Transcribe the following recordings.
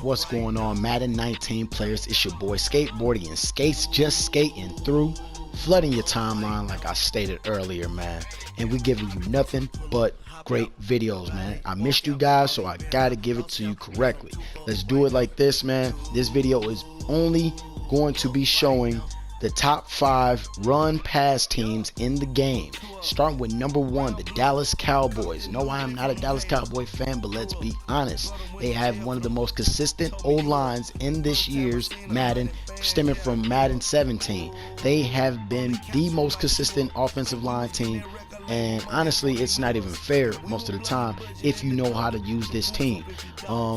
What's going on, Madden 19 players? It's your boy Skateboarding and Skates, just skating through, flooding your timeline like I stated earlier, man. And we giving you nothing but great videos, man. I missed you guys, so I gotta give it to you correctly. Let's do it like this, man. This video is only going to be showing the top 5 run pass teams in the game, starting with number 1, the Dallas Cowboys. No, I am not a Dallas Cowboy fan, but let's be honest, they have one of the most consistent O-lines in this year's Madden, stemming from Madden 17. They have been the most consistent offensive line team, and honestly, it's not even fair most of the time if you know how to use this team.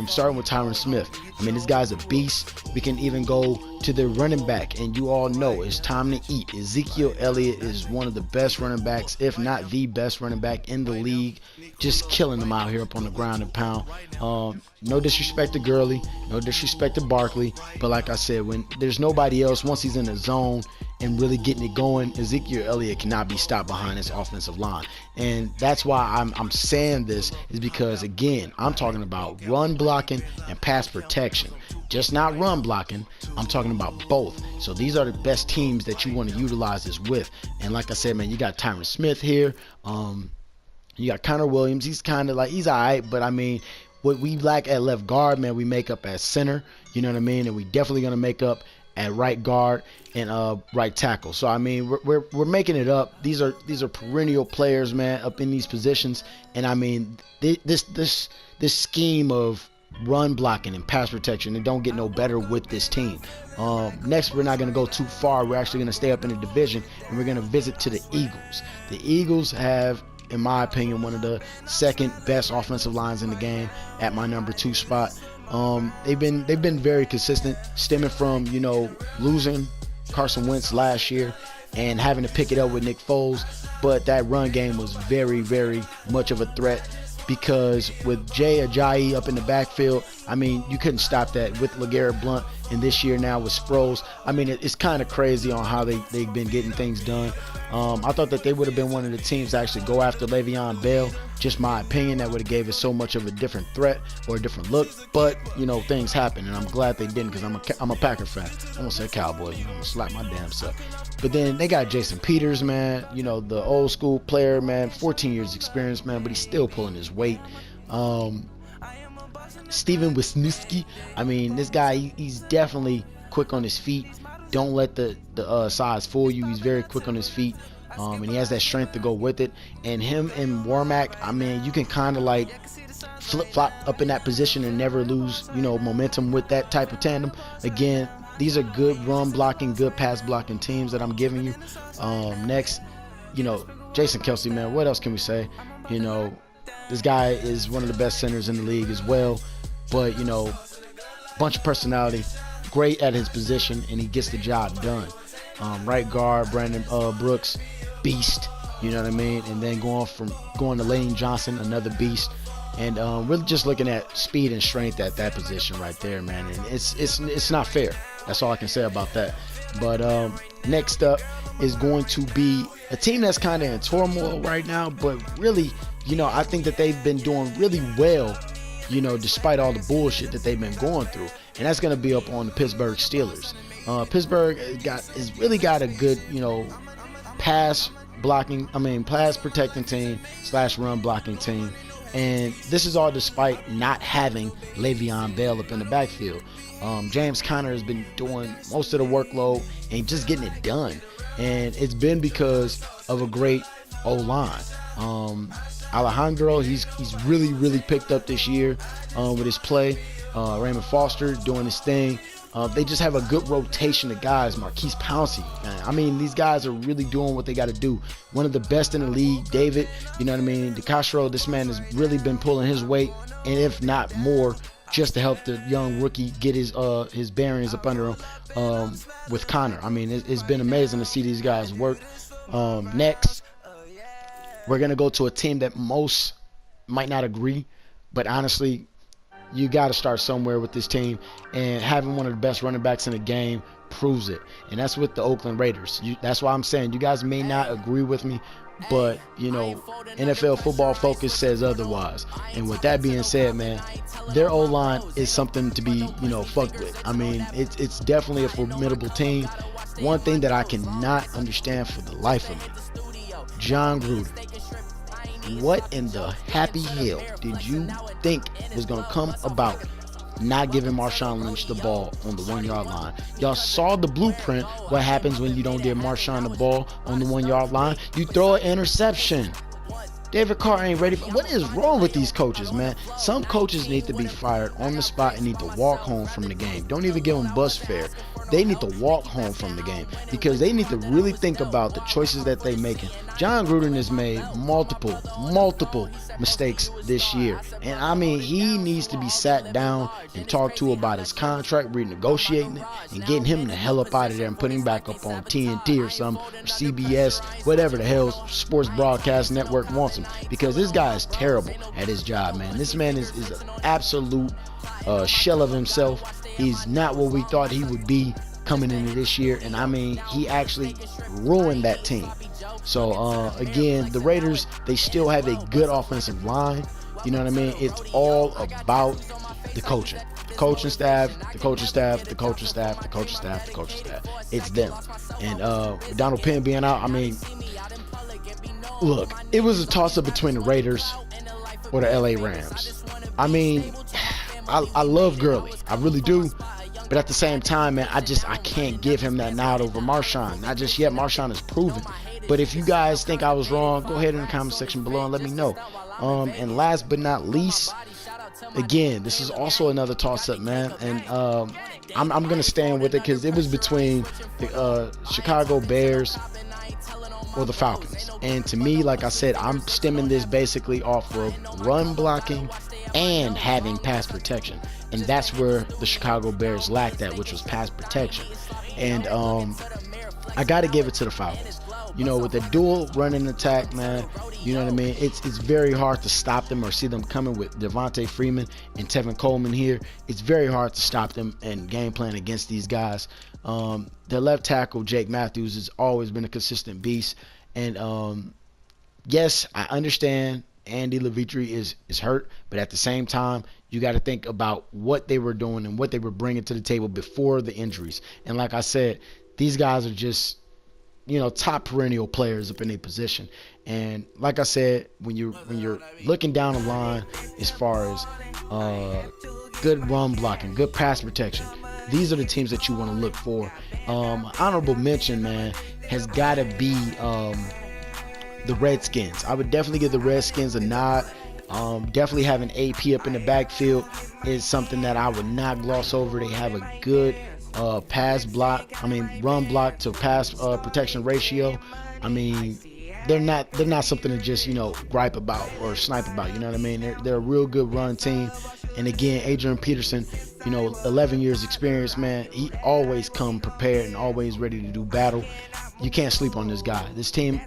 Starting with Tyron Smith. I mean, this guy's a beast. We can even go to the running back, and you all know it's time to eat. Ezekiel Elliott is one of the best running backs, if not the best running back in the league. Just killing them out here up on the ground and pound. No disrespect to Gurley, no disrespect to Barkley, but like I said, when there's nobody else, once he's in the zone and really getting it going, Ezekiel Elliott cannot be stopped behind his offensive line. And that's why I'm saying this, is because, again, I'm talking about run blocking and pass protection. Just not run blocking, I'm talking about both. So these are the best teams that you want to utilize this with. And like I said, man, you got Tyron Smith here. You got Connor Williams. He's kind of like, he's all right, but I mean, what we lack at left guard, man, we make up at center. You know what I mean? And we definitely going to make up at right guard and right tackle. So I mean, we're making it up. These are perennial players, man, up in these positions. And I mean, this scheme of run blocking and pass protection, it don't get no better with this team. Next, we're not going to go too far. We're actually going to stay up in the division, and we're going to visit to the Eagles. The Eagles have, in my opinion, one of the second best offensive lines in the game at my number 2 spot. They've been very consistent, stemming from, you know, losing Carson Wentz last year and having to pick it up with Nick Foles. But that run game was very, very much of a threat, because with Jay Ajayi up in the backfield, I mean, you couldn't stop that with LeGarrette Blount, and this year now with Sproles. I mean, it's kind of crazy on how they've been getting things done. I thought that they would have been one of the teams to actually go after Le'Veon Bell. Just my opinion, that would have gave us so much of a different threat or a different look. But, you know, things happen, and I'm glad they didn't, because I'm a Packer fan. I almost said Cowboys. I'm going to slap my damn self. But then they got Jason Peters, man. You know, the old school player, man. 14 years experience, man, but he's still pulling his weight. Steven Wisniewski. I mean, this guy, he's definitely quick on his feet. Don't let the size fool you. He's very quick on his feet, and he has that strength to go with it. And him and Warmack, I mean, you can kind of like flip-flop up in that position and never lose, you know, momentum with that type of tandem. Again, these are good run blocking, good pass blocking teams that I'm giving you. Next, you know, Jason Kelce, man, what else can we say? You know, this guy is one of the best centers in the league as well. But, you know, bunch of personality, great at his position, and he gets the job done. Right guard, Brandon Brooks, beast, you know what I mean? And then going to Lane Johnson, another beast. And we're just looking at speed and strength at that position right there, man. And it's not fair. That's all I can say about that. But next up is going to be a team that's kind of in turmoil right now, but really, you know, I think that they've been doing really well, you know, despite all the bullshit that they've been going through. And that's going to be up on the Pittsburgh Steelers. Pittsburgh has really got a good, you know, pass protecting team / run blocking team. And this is all despite not having Le'Veon Bell up in the backfield. James Conner has been doing most of the workload and just getting it done. And it's been because of a great O-line. Alejandro, he's really picked up this year with his play. Raymond Foster doing his thing. They just have a good rotation of guys. Marquise Pouncey, man. I mean, these guys are really doing what they got to do. One of the best in the league. David, you know what I mean? DeCastro, this man has really been pulling his weight, and if not more, just to help the young rookie get his bearings up under him with Connor. I mean, it's been amazing to see these guys work. Next, we're going to go to a team that most might not agree, but honestly, you got to start somewhere with this team, and having one of the best running backs in the game proves it. And that's with the Oakland Raiders. That's why I'm saying you guys may not agree with me, but you know, NFL Football Focus says otherwise. And with that being said, man, their O-line is something to be, you know, fucked with. I mean, it's definitely a formidable team. One thing that I cannot understand for the life of me, John Gruden. What in the happy hell did you think was going to come about not giving Marshawn Lynch the ball on the 1 yard line? Y'all saw the blueprint. What happens when you don't give Marshawn the ball on the 1 yard line? You throw an interception. David Carr ain't ready. What is wrong with these coaches, man? Some coaches need to be fired on the spot and need to walk home from the game. Don't even give them bus fare. They need to walk home from the game because they need to really think about the choices that they're making. John Gruden has made multiple mistakes this year. And I mean, he needs to be sat down and talked to about his contract, renegotiating it, and getting him the hell up out of there and putting him back up on TNT or something, or CBS, whatever the hell sports broadcast network wants him. Because this guy is terrible at his job, man. This man is an absolute shell of himself. He's not what we thought he would be coming into this year. And I mean, he actually ruined that team. So again, the Raiders, they still have a good offensive line. You know what I mean? It's all about the coaching. The coaching staff, the coaching staff, the coaching staff, the coaching staff, the coaching staff. It's them. And with Donald Penn being out, I mean, look, it was a toss-up between the Raiders or the LA Rams. I mean, I love Gurley. I really do. But at the same time, man, I can't give him that nod over Marshawn. Not just yet. Marshawn is proven. But if you guys think I was wrong, go ahead in the comment section below and let me know. And last but not least, again, this is also another toss-up, man. And I'm going to stand with it because it was between the Chicago Bears or the Falcons. And to me, like I said, I'm stemming this basically off of run blocking and having pass protection. And that's where the Chicago Bears lacked that, which was pass protection. And I got to give it to the Falcons. You know, with the dual running attack, man, you know what I mean? It's very hard to stop them or see them coming with Devontae Freeman and Tevin Coleman here. It's very hard to stop them and game plan against these guys. Their left tackle, Jake Matthews, has always been a consistent beast. And yes, I understand Andy Levitre is hurt, but at the same time, you got to think about what they were doing and what they were bringing to the table before the injuries. And like I said, these guys are just, you know, top perennial players up in their position. And like I said, when you're looking down the line as far as good run blocking, good pass protection, these are the teams that you want to look for. Honorable mention, man, has got to be the Redskins. I would definitely give the Redskins a nod. Definitely having AP up in the backfield is something that I would not gloss over. They have a good run block to pass protection ratio. I mean, they're not something to just, you know, gripe about or snipe about. You know what I mean? They're a real good run team. And again, Adrian Peterson, you know, 11 years experience, man. He always come prepared and always ready to do battle. You can't sleep on this guy. This team,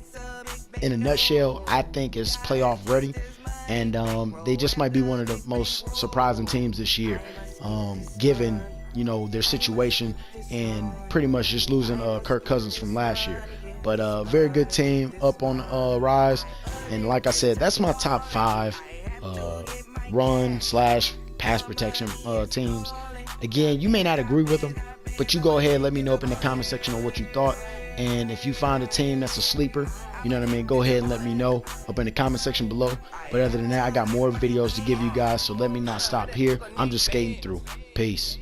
in a nutshell, I think is playoff ready. And they just might be one of the most surprising teams this year, given, you know, their situation and pretty much just losing Kirk Cousins from last year. But very good team up on rise. And like I said, that's my top 5 run/pass protection teams. Again, you may not agree with them, but you go ahead and let me know up in the comment section on what you thought. And if you find a team that's a sleeper, you know what I mean, go ahead and let me know up in the comment section below. But other than that, I got more videos to give you guys, so let me not stop here. I'm just skating through. Peace.